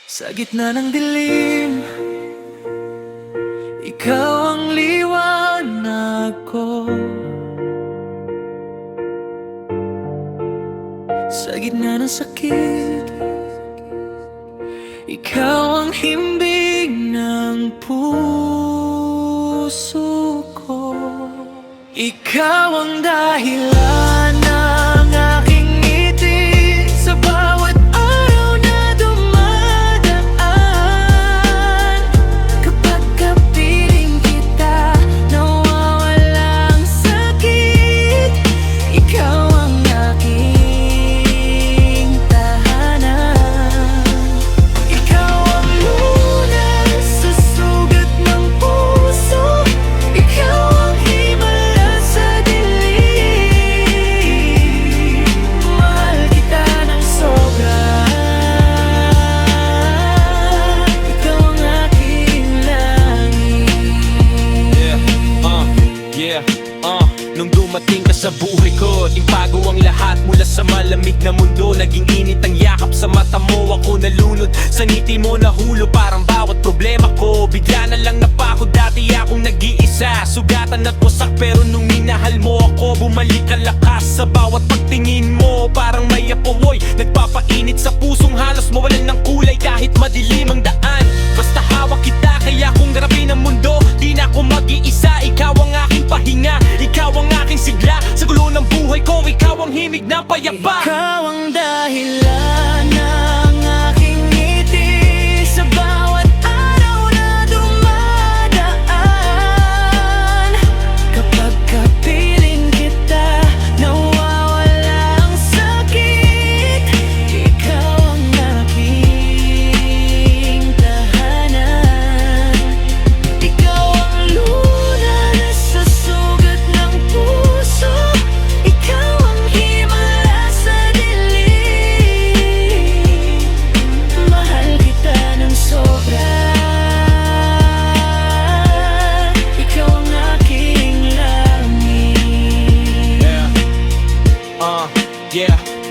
Sa gitna ng dilim, ikaw ang liwanag ko. Sa gitna ng sakit, ikaw ang himbing ng puso ko. Ikaw ang dahilan ng aking ngiti sa bawat araw na dumadaan. Kapag kapiling kita, nawawala ang sakit. Ikaw ang aking tahanan. Ikaw ang lunas sa sugat ng puso. Ikaw ang himala sa dilim. Mahal kita ng sobra. Ikaw ang aking langit. Nung dumating ka sa buhay ko, di bago ang lahat. Mula sa malamig na mundo, naging init ang yakap sa mata mo. Ako nalunod sa ngiti mo, nahulog parang bawat problema ko. Bigla na lang napako, dati akong nag-iisa. Sugatan at wasak, pero nung minahal mo ako, bumalik ang lakas sa bawat pagtingin mo. Parang may apoy, nagpapainit sa pusong halos mawalan ng kulay kahit madilim ang daan. Basta hawak kita, kaya kung garapin ang mundo, di na ako mag-iisa. Ikaw ang aking pahinga, ikaw ang aking sigla. Sa gulo ng buhay ko, ikaw ang himig na payapa. Ikaw ang dahilan ng aking ngiti sa bawat araw na dumadaan. Kapag kapiling kita, nawawala ang sakit. Ikaw ang aking tahanan. Ikaw ang lunas sa sugat ng puso. Ikaw ang himala sa dilim. Mahal kita ng sobra. Ikaw ang aking langit.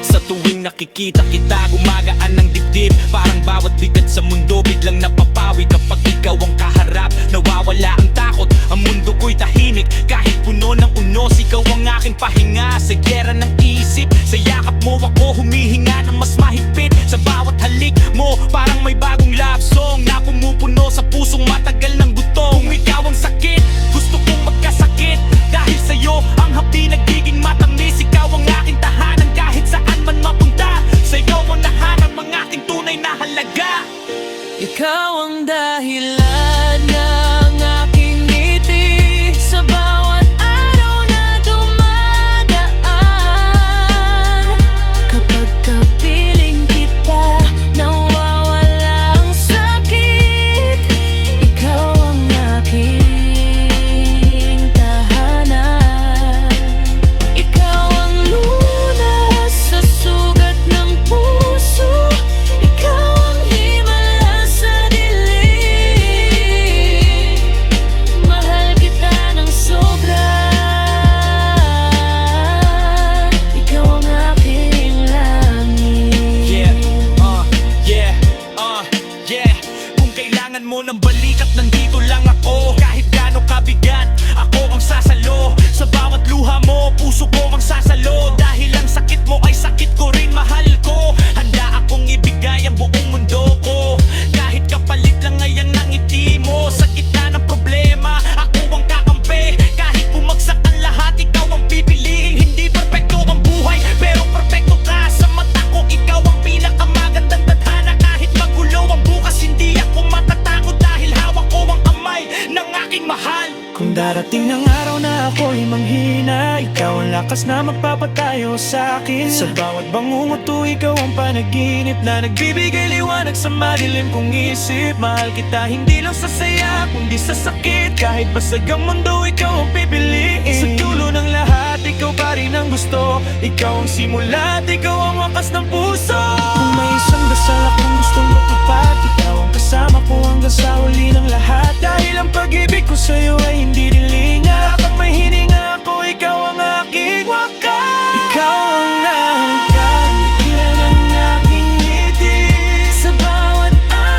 Sa tuwing nakikita kita, gumagaan ng dibdib. Parang bawat bigat sa mundo biglang napapawi. Kapag ikaw ang kaharap, nawawala ang takot. Ang mundo ko'y tahimik, kahit puno ng unos. Ikaw ang aking pahinga sa gera ng isip. Sa yakap mo ako humihinga ng mas mahigpit. Sa bawat halik mo, parang may bagong love song na pumupuno sa pusong matagal ng gutom. Kung ikaw ang sakit, gusto kong magkasakit. Dahil sa'yo, ang hapdi nagiging matamis. Ikaw ang aking tahanan kahit saan man mapunta. Sa ikaw ang nahanap ang aking tunay na halaga. Ikaw ang dahilan ng aking ngiti sa bawat araw na dumadaan. Kapag kapiling kita, nawawala ang sakit. Ikaw ang aking tahanan. Ikaw ang lunas sa sugat ng puso. Ikaw ang himala sa dilim. Mahal kita ng sobra. Ikaw ang aking langit. Kung kailangan mo ng balikat, nandito lang ako. Kahit gaano kabigat, ako ang sasalo. Sa bawat luha mo, puso ko ang sasalo. Dahil ang sakit mo ay sakit ko rin, mahal ko. Handa akong ibigay ang buong mundo ko. Kahit kapalit lang ngayon ng ngiti mo. Sa gitna ng problema, ako ang kakampi. Kahit bumagsak ang lahat, ikaw ang pipiliin. Hindi perfecto ang buhay, pero perfecto ka. Sa mata ko, ikaw ang pinakamagandang tadhana. Kahit magulo ang bukas, hindi ako matatakot. Dahil hawak ko ang kamay ng aking mahal. Kung darating ng araw na ako'y manghina, ikaw ang lakas na magpapatayo sa akin. Sa bawat bangungot ikaw ang panaginip na nagbibigay liwanag sa madilim kong isip. Mahal kita hindi lang sa saya, kundi sa sakit. Kahit basag ang mundo, ikaw ang pipiliin. Sa dulo ng lahat, ikaw pa rin ang gusto. Ikaw ang simula at ikaw ang wakas ng puso. Kung may isang dasal akong gustong matupad, ikaw ang kasama ko hanggang sa huli ng lahat. Dahil ang pag-ibig ko sa'yo ay hindi dilinga. Kapag may hininga ako, ikaw ang aking wakas. Ikaw ang nangkatilan ng aking ngiti sa bawat araw.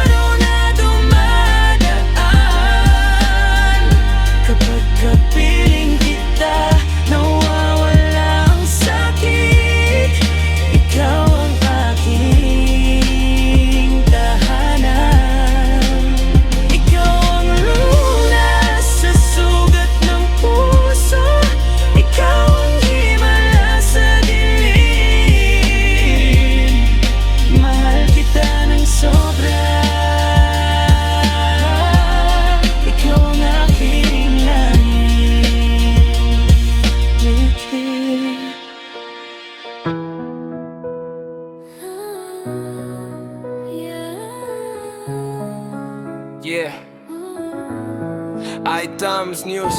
Yeah, iTimes News.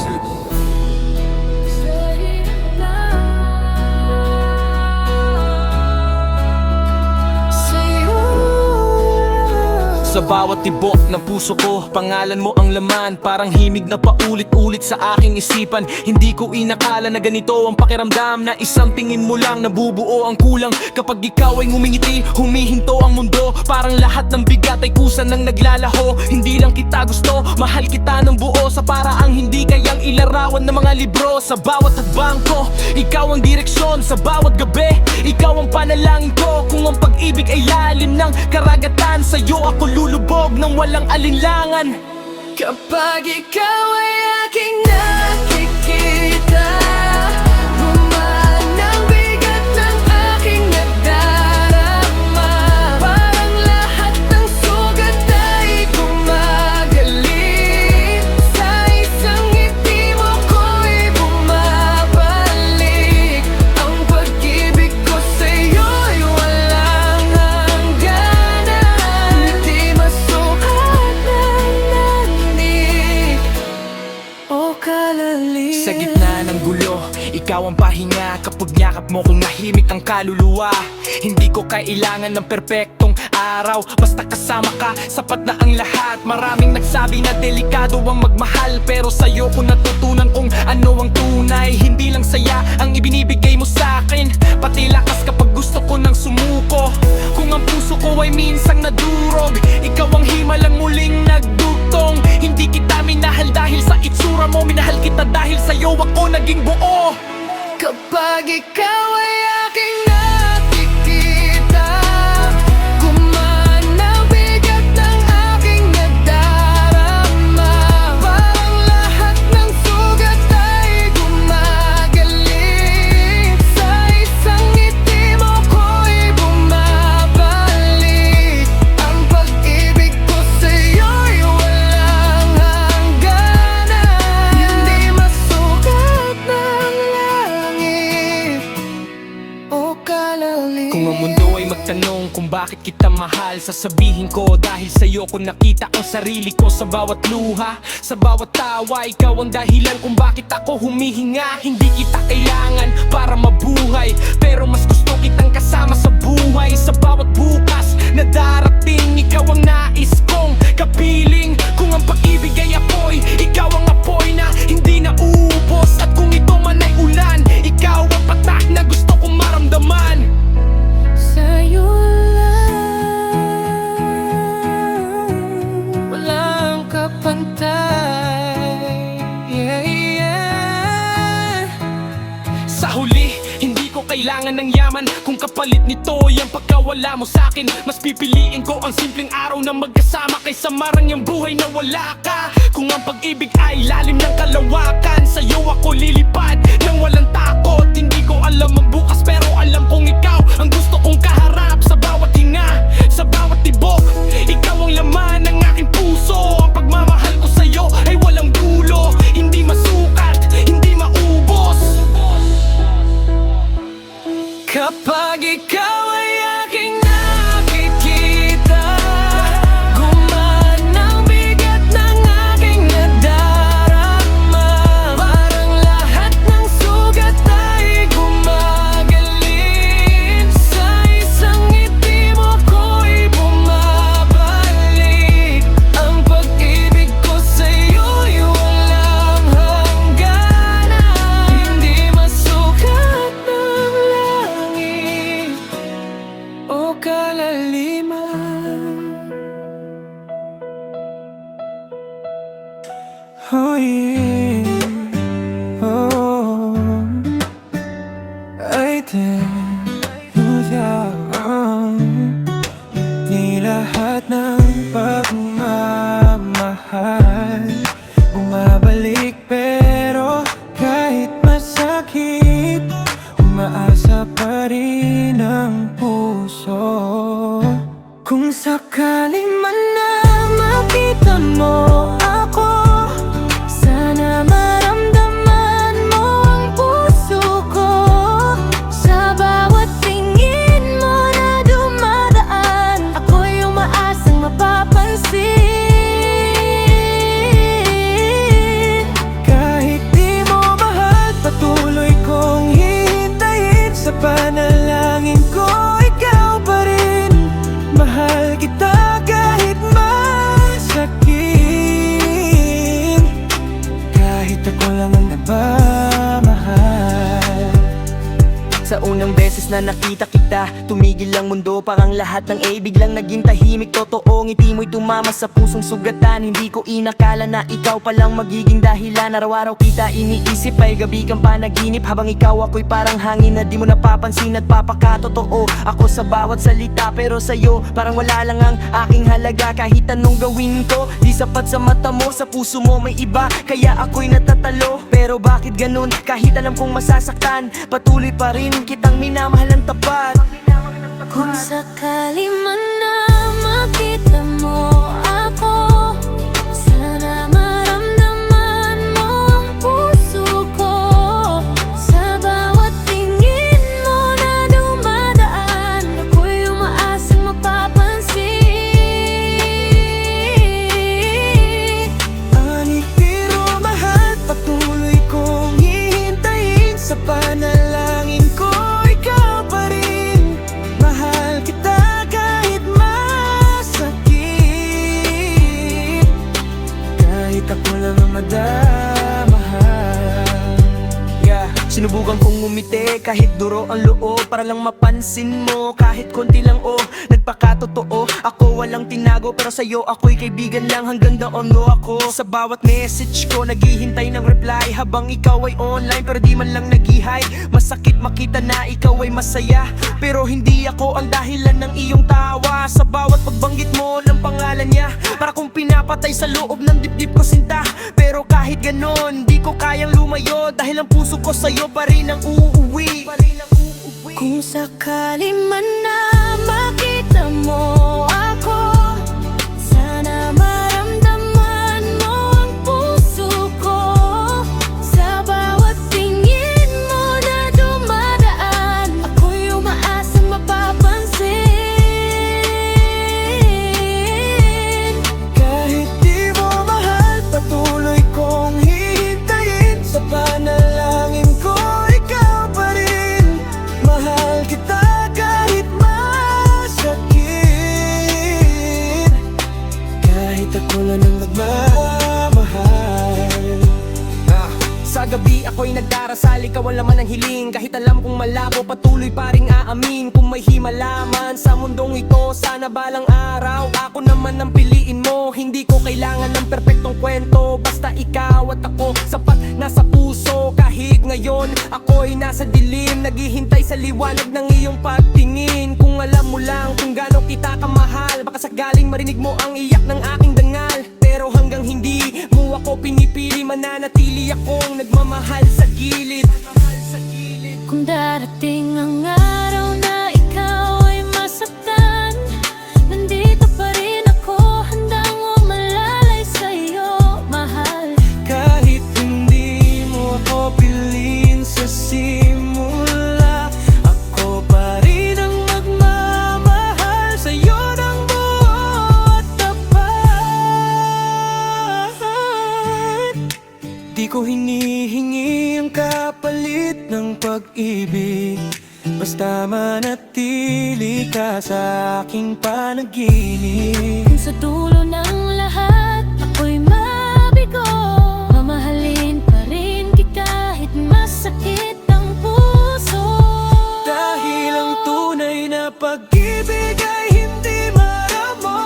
Sa bawat tibok ng puso ko, pangalan mo ang laman. Parang himig na paulit-ulit sa aking isipan. Hindi ko inakala na ganito ang pakiramdam, na isang tingin mo lang nabubuo ang kulang. Kapag ikaw ay ngumingiti, humihinto ang mundo. Parang lahat ng bigat ay kusa nang naglalaho. Hindi lang kita gusto, mahal kita ng buo. Sa paraang hindi kayang ilarawan ng mga libro. Sa bawat hakbang ko, ikaw ang direksyon. Sa bawat gabi, ikaw ang panalangin ko. Kung ang pag-ibig ay lalim ng karagatan, sa'yo ako lulubog ng walang alinlangan. Kapag ikaw ay aking nakikita, bumaan ang bigat ng aking nadarama. Parang lahat ng sugat ay gumagaling. Sa isang ngiti mo ko'y bumabalik. Ang pag-ibig ko sa'yo'y walang hangganan. Hindi masukat ng langit o kalalim. Sa gitna ng gulo, ikaw ang pahinga. Kapag yakap mo kung nahimik ang kaluluwa. Hindi ko kailangan ng perpektong araw, basta kasama ka, sapat na ang lahat. Maraming nagsabi na delikado ang magmahal, pero sa'yo ko natutunan kung ano ang tunay. Hindi lang saya ang ibinibigay mo sa'kin, pati lakas kapag gusto ko nang sumuko. Kung ang puso ko ay minsang nadurog, ikaw ang himalang muling nagdugtong. Hindi kita minahal dahil sa itsura mo, minahal kita dahil sa'yo ako naging buo. Kapag ikaw ay aking nakikita, gumaan ang bigat ng aking nadarama. Parang lahat ng sugat ay gumagaling. Sa isang ngiti mo ko'y bumabalik. Ang pag-ibig ko sa'yo'y walang hangganan. Hindi masukat ng langit o kalalim. Kung ang mundo ay magtanong kung bakit kita mahal, sasabihin ko dahil sa'yo ko nakita ang sarili ko. Sa bawat luha, sa bawat tawa, ikaw ang dahilan kung bakit ako humihinga. Hindi kita kailangan para mabuhay, pero mas gusto kitang kasama sa buhay. Sa bawat bukas na darating, ikaw ang nais kong kapiling. Kung ang pag-ibig ay apoy, ikaw ang apoy na hindi nauubos. At kung ito man ay ulan, ikaw ang patak na gusto kong maramdaman. Sa'yo lang walang kapantay. Yeah, yeah. Sa huli, hindi ko kailangan ng yaman. Kung kapalit nito yung pagkawala mo sa'kin, mas pipiliin ko ang simpleng araw na magkasama kaysa marang yung buhay na wala ka. Kung ang pag-ibig ay lalim ng kalawakan, sa'yo ako lilipad nang walang takot. Hindi ko alam ang bukas, pero alam kong ikaw ang gusto kong kaharap. Sa bawat hinga, sa bawat tibok, ikaw ang laman ng aking puso. Ang pagmamahal ko sa'yo ay walang dulo, hindi masukat, hindi maubos. Kapag ikaw ay aking nakikita, gumaan ang bigat ng aking nadarama. Parang lahat ng sugat ay gumagaling. Sa isang ngiti mo ko'y bumabalik. Ang pag-ibig ko sa'yo'y walang hangganan. Hindi masukat ng langit o kalaliman. Oh yeah, oh, I di lahat ng pagmamahal bumabalik, pero kahit masakit, umaasa pa rin ang puso. Kung sakali man na makita mo ako, sana maramdaman mo ang puso ko. Sa bawat tingin mo na dumadaan, ako'y umaasang mapapansin. kita kahit masakit, kahit ako lang ang nagmamahal. Sa unang beses na nakita kita, tumigil ang mundo, parang lahat ng biglang naging tahimik. Totoo, ngiti mo'y tumama sa pusong sugatan. Hindi ko inakala na ikaw palang magiging dahilan. Araw-araw kita iniisip, ay gabi kang panaginip. Habang ikaw ako'y parang hangin na di mo napapansin at papakatotoo ako sa bawat salita. Pero sa'yo, parang wala lang ang aking halaga. Kahit anong gawin ko, di sapat sa mata mo. Sa puso mo may iba, kaya ako'y natatalo. Pero bakit ganun? Kahit alam kong masasaktan, patuloy pa rin kitang minamahal ng tapat. Kung sakali man na makita mo ako, sana maramdaman mo ang puso ko. Sa bawat tingin mo na dumadaan, ako'y umaasang mapapansin. Anik pero mahal, patuloy kong hihintayin. Sa panalangin ko, ikaw pa rin. Mahal kita kahit masakit, kahit ako lang ang madamahal. Sinubukan kong ngumiti kahit duro ang loob, para lang mapansin mo kahit konti lang. Nagpakatotoo ako, walang tinago, pero sa'yo ako'y kaibigan lang. Hanggang doon mo ako. Sa bawat message ko naghihintay ng reply, habang ikaw ay online pero di man lang nag-hi. Masakit makita na ikaw ay masaya, pero hindi ako ang dahilan ng iyong tawa. Sa bawat pagbanggit mo ng pangalan niya, para kong pinapatay sa loob ng dibdib ko sinta. Pero kahit ganon, di ko kayang lumayo, dahil ang puso ko sa'yo pa rin ang uuwi. Kung sakali man na makita mo ako, sana maramdaman mo ang puso ko. Sa bawat tingin mo na dumadaan, ako'y umaasang mapapansin. Kahit di mo mahal, patuloy kong hihintayin. Sa panalangin ko, ikaw pa rin. Mahal kita kahit masakit, kahit ako lang ang nagmamahal. Sa gabi ako'y nagdarasal, ikaw ang laman ng hiling. Kahit alam kong malabo, patuloy pa ring aamin. Kung may himalaman sa mundong ito, sana balang araw ako naman ang piliin mo. Hindi ko kailangan ng perpektong kwento, basta ikaw at ako sapat nasa puso. Kahit ngayon ako'y nasa dilim, naghihintay sa liwanag ng iyong pagtingin. Kung alam mo lang kung gaano kita kamahal, baka sakaling marinig mo ang iyak ng aking dangal. Pero hanggang hindi mo ako pinipili, mananatili akong nagmamahal sa gilid. Kung darating ang araw na ikaw ay masaktan, nandito pa rin ako, handang umalalay sa'yo, mahal. Kahit hindi mo ako piliin sa simula, ako pa rin ang magmamahal sa'yo ng buo at tapat. Di ko hinihingi ang kapalit ng pag-ibig, basta manatili ka sa aking panaginip. Kung sa dulo ng lahat ako'y mabigo, mamahalin pa rin kita kahit masakit ang puso. Dahil ang tunay na pag-ibig ay hindi maramot,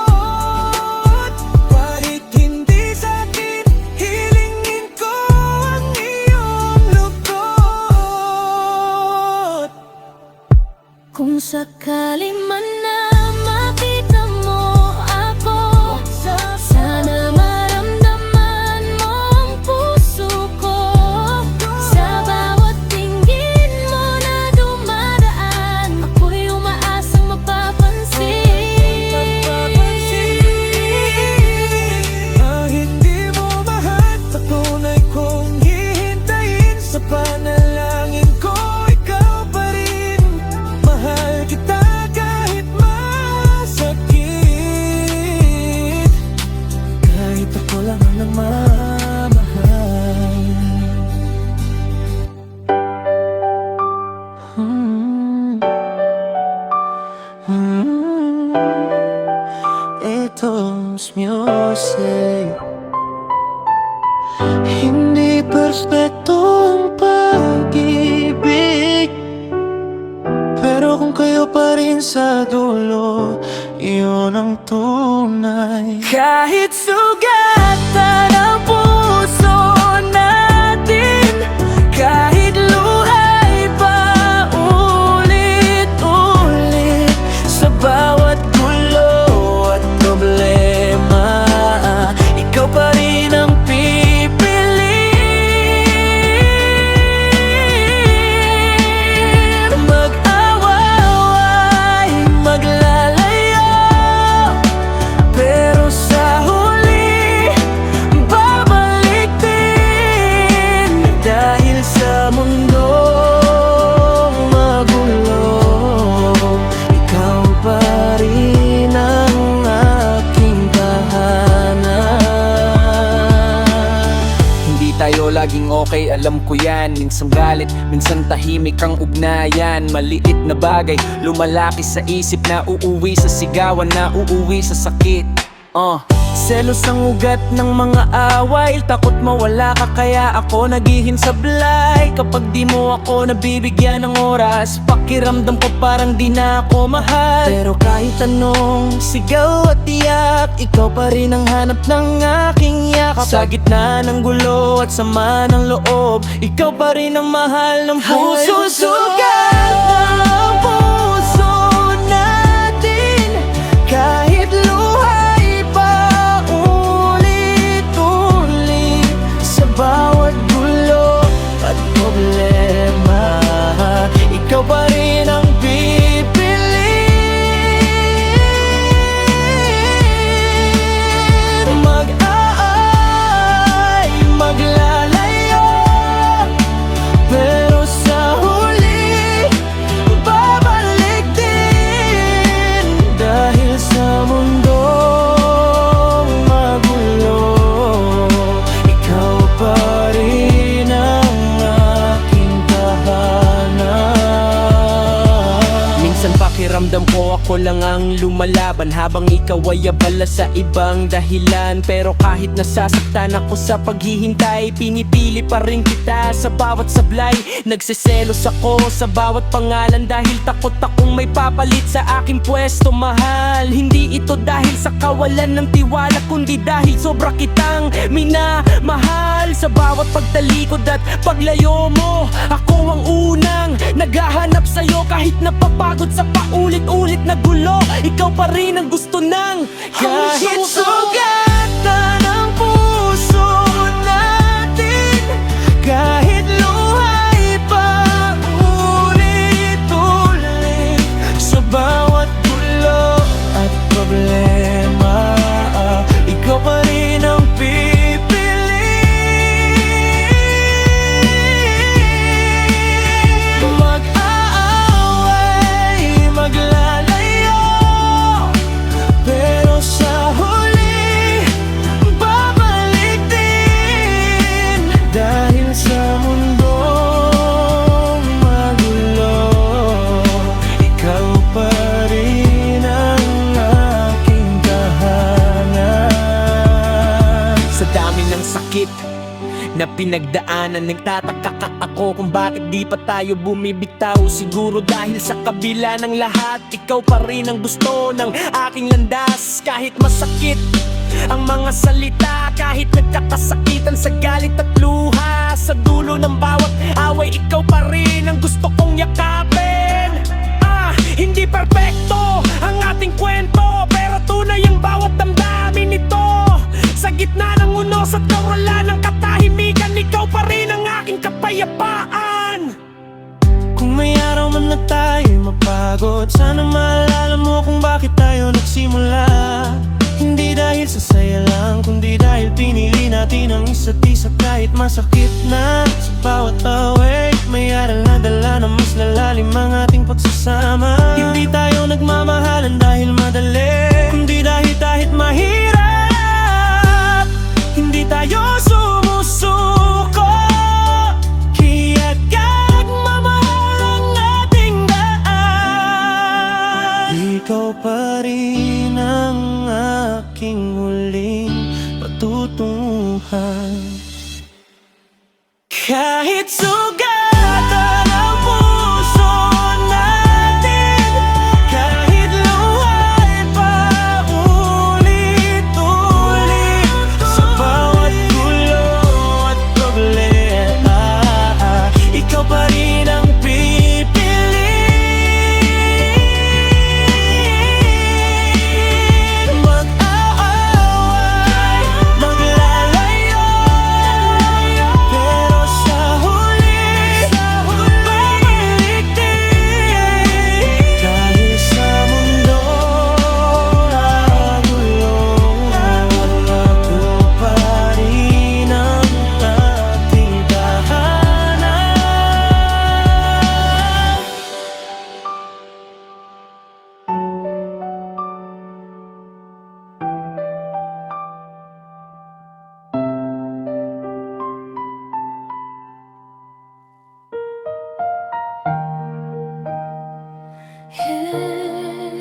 kahit hindi sakit, hilingin ko ang iyong lugod. Kung sakali man na makita mo ako, Drums Music. Hindi perspekto ang pag-ibig, pero kung kayo pa rin sa dulo, iyon ang tunay. Kahit sugatan ang puso natin, kahit luhay pa ulit-ulit, sa bawat gulo at problema, ikaw pa rin ang pipiliin. Mag-away, maglalayo, pero sa huli babalik din. Dahil sa mundo magulo, ikaw pa rin ang aking tahanan. Hindi tayo laging okay, alam ko yan. Minsan galit, minsan tahimik ang ugnayan. Maliit na bagay, lumalaki sa isip, na uuwi sa sigawan, na uuwi sa sakit. Selos ang ugat ng mga away, takot mawala ka kaya ako naghihinsablay. Kapag di mo ako nabibigyan ng oras, pakiramdam ko parang di na ako mahal. Pero kahit anong sigaw at tiyak, ikaw pa rin ang hanap ng aking yakap. Sa gitna ng gulo at sama ng loob, ikaw pa rin ang mahal ng puso. Sugat ng puso natin, kahit luhay pa ulit-ulit, sa bawat gulo at problema, ikaw pa rin ang pipiliin. Mag-aay, maglalayo, pero sa huli babalik din. Dahil sa mundo magulo, ikaw pa rin ang aking tahanan. Minsan pakiramdam ko ako lang ang lumalaban, habang ikaw ay abala sa ibang dahilan. Pero kahit nasasaktan ako sa paghihintay, pinipili pa rin kita sa bawat sablay. Nagseselos ako sa bawat pangalan, dahil takot akong may papalit sa aking pwesto. Mahal, hindi ito dahil sa kawalan ng tiwala, kundi dahil sobra kitang minamahal. Sa bawat pagtalikod at paglayo mo, ako ang unang naghahanap sa'yo. Kahit napapagod sa paulit-ulit na gulo, ikaw pa rin ang gusto ng kahit sugatan ang puso natin, kahit luhay pa ulit-ulit, sa bawat gulo at problema, ikaw pa rin ang pipiliin. Mag-aaway, maglalayo, pero sa huli babalik din. Dahil sa mundo magulo, ikaw pa rin ang aking tahanan. Sa dami ng sakit na pinagdaanan, nagtataka ako kung bakit di pa tayo bumibitaw. Siguro dahil sa kabila ng lahat, ikaw pa rin ang gusto ng aking landas. Kahit masakit ang mga salita, kahit nagkakasakitan sa galit at luha, sa dulo ng bawat away, ikaw pa rin ang gusto kong yakapin. Hindi perpekto ang ating kwento, pero tunay ang bawat damdamin nito. Sa gitna ng unos at kawalan ng katahimikan, ikaw pa rin ang aking kapayapaan. Kung may araw man na tayo'y mapagod, sana maalala mo kung bakit tayo nagsimula. Hindi dahil sa saya lang, kundi dahil pinili natin ang isa't isa. Kahit masakit na sa bawat away, may aral na dala na mas lalalim ang ating pagsasama. Hindi tayo nagmamahalan dahil madali, kundi dahil mahirap. Hindi tayo sumusuko, kaya't kagmamahal ang ating daan. Ikaw pa rin ang aking Kahit sugatan ang puso natin, kahit luhay pa ulit-ulit, sa bawat gulo at problema, ikaw pa rin ang pipiliin. Mag-aaway, maglalayo, pero sa huli, babalik din. Dahil sa mundo nagulo, ako pa rin ang ating tahanan.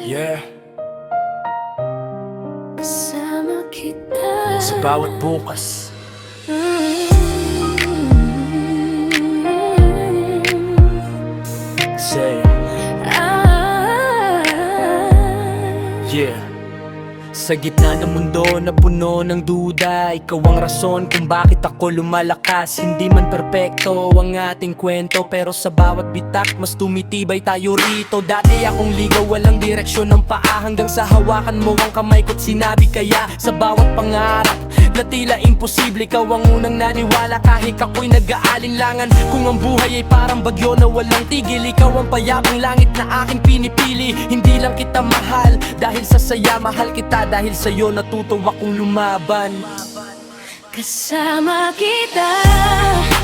Yeah, Kasama kita sa bawat bukas. Say, yeah. Sa gitna ng mundo na puno ng duda, ikaw ang rason kung bakit ako lumalakas. Hindi man perpekto ang ating kwento, pero sa bawat bitak mas tumitibay tayo rito. Dati akong ligaw, walang direksyon ng paa, hanggang sa hawakan mo ang kamay ko't sinabi kaya. Sa bawat pangarap na tila imposible, ikaw ang unang naniwala kahit ako'y nag-aalinlangan. Kung ang buhay ay parang bagyo na walang tigil, ikaw ang payapang langit na aking pinipili. Hindi lang kita mahal dahil sa saya, mahal kita dahil sa'yo natuto akong lumaban. Kasama kita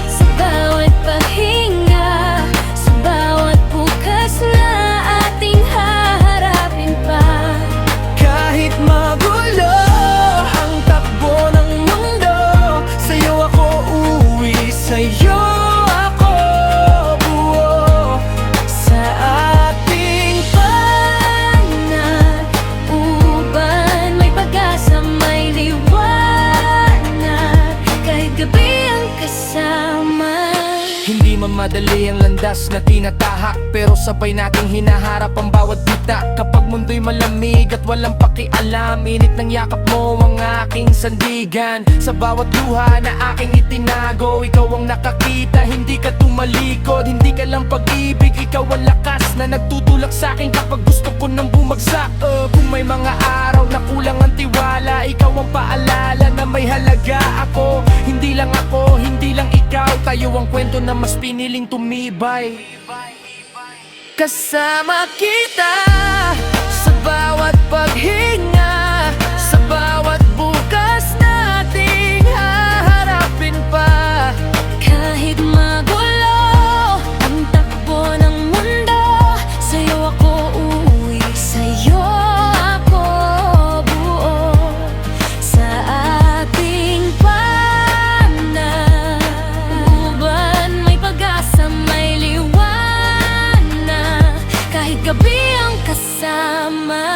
sa bawat pahinga, sa bawat bukas na ating haharapin pa. Kahit magulo ang takbo ng mundo, sa'yo ako uuwi, sa'yo ako buo. Sa ating panag-uban, may pag-asa, may liwanag, kahit gabi ang kasama. Hindi man madali ang landas na tinatahak, pero sabay nating hinaharap ang bawat bita. Kapag mundo'y malamig at walang pakialam, init ng yakap mo ang aking sandigan. Sa bawat luha na aking itinago, ikaw ang nakakita, hindi ka tumalikod. Hindi ka lang pag-ibig, ikaw ang lakas na nagtutulak sa'kin kapag gusto ko nang bumagsak. Kung may mga araw na kulang ang tiwala, ikaw ang paalala na may halaga ako. Hindi lang ako, hindi lang ikaw, tayo ang kwento na mas piniling tumibay. Kasama kita sa bawat paghinga, sa bawat bukas nating haharapin pa. Kahit magulo ang takbo ng mundo, sa'yo ako uuwi, sa'yo ako buo. Sa ating panag-uban, may pag-asa, may liwanag, kahit gabi ang kasama.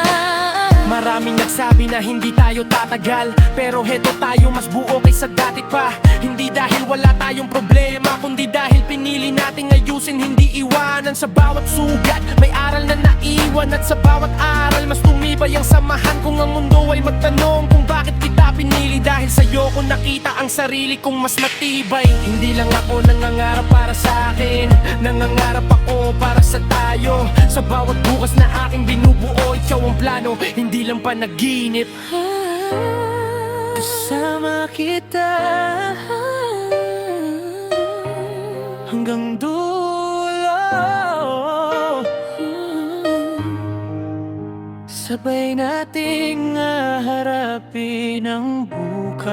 Maraming nagsabi na hindi tayo tatagal, pero heto tayo mas buo kaysa dati pa. Hindi dahil wala tayong problema, kundi dahil pinili nating ayusin, hindi iwanan. Sa bawat sugat may aral na naiwan, at sa bawat aral mas tumibay ang samahan. Kung ang mundo ay magtanong kung bakit kita pinili, dahil sa'yo ko nakita ang sarili kong mas matibay. Hindi lang ako nangangarap para sa akin, nangangarap ako para sa tayo. Sa bawat bukas na aking binubuo, ikaw ang plano, hindi lang panaginip. Kasama kita hanggang dulo, sabay nating haharapin ang bukas.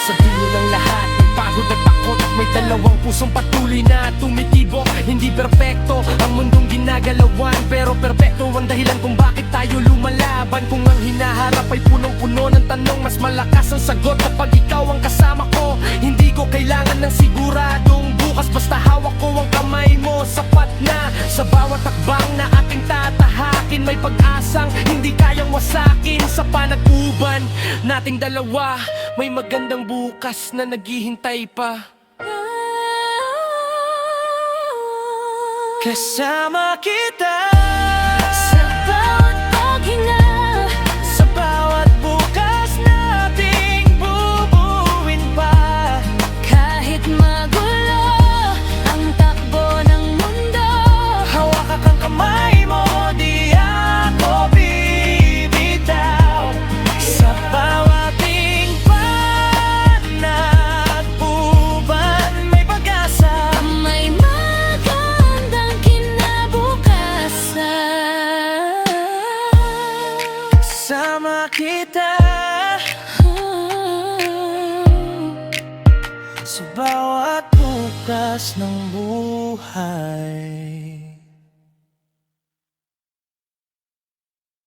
Sa dulo ng lahat, may pagod at takot, may dalawang pusong patuloy na tumitibok. Hindi perpekto ang mundong ginagalawan, pero perpekto ang dahilan kung bakit tayo lumalaban. Kung ang hinaharap ay punong-puno ng tanong, mas malakas ang sagot kapag ikaw ang kasama ko. Hindi ko kailangan ng siguradong bukas, basta hawak ko ang kamay mo. Sapat na sa bawat takbang na ating tatahakin, may pag-asang hindi kayang wasakin. Sa panag-uban nating dalawa, may magandang bukas na naghihintay pa. Kasama kita Sa bawat paghinga, sa bawat bukas nating bubuin pa. kahit magulo ang takbo ng mundo. Hawakan kang kamay mo, di ako bibitaw. Sa bawat panag-uban, may pag-asa. May magandang kinabukasan. Kasama kita sa bawat bukas ng buhay.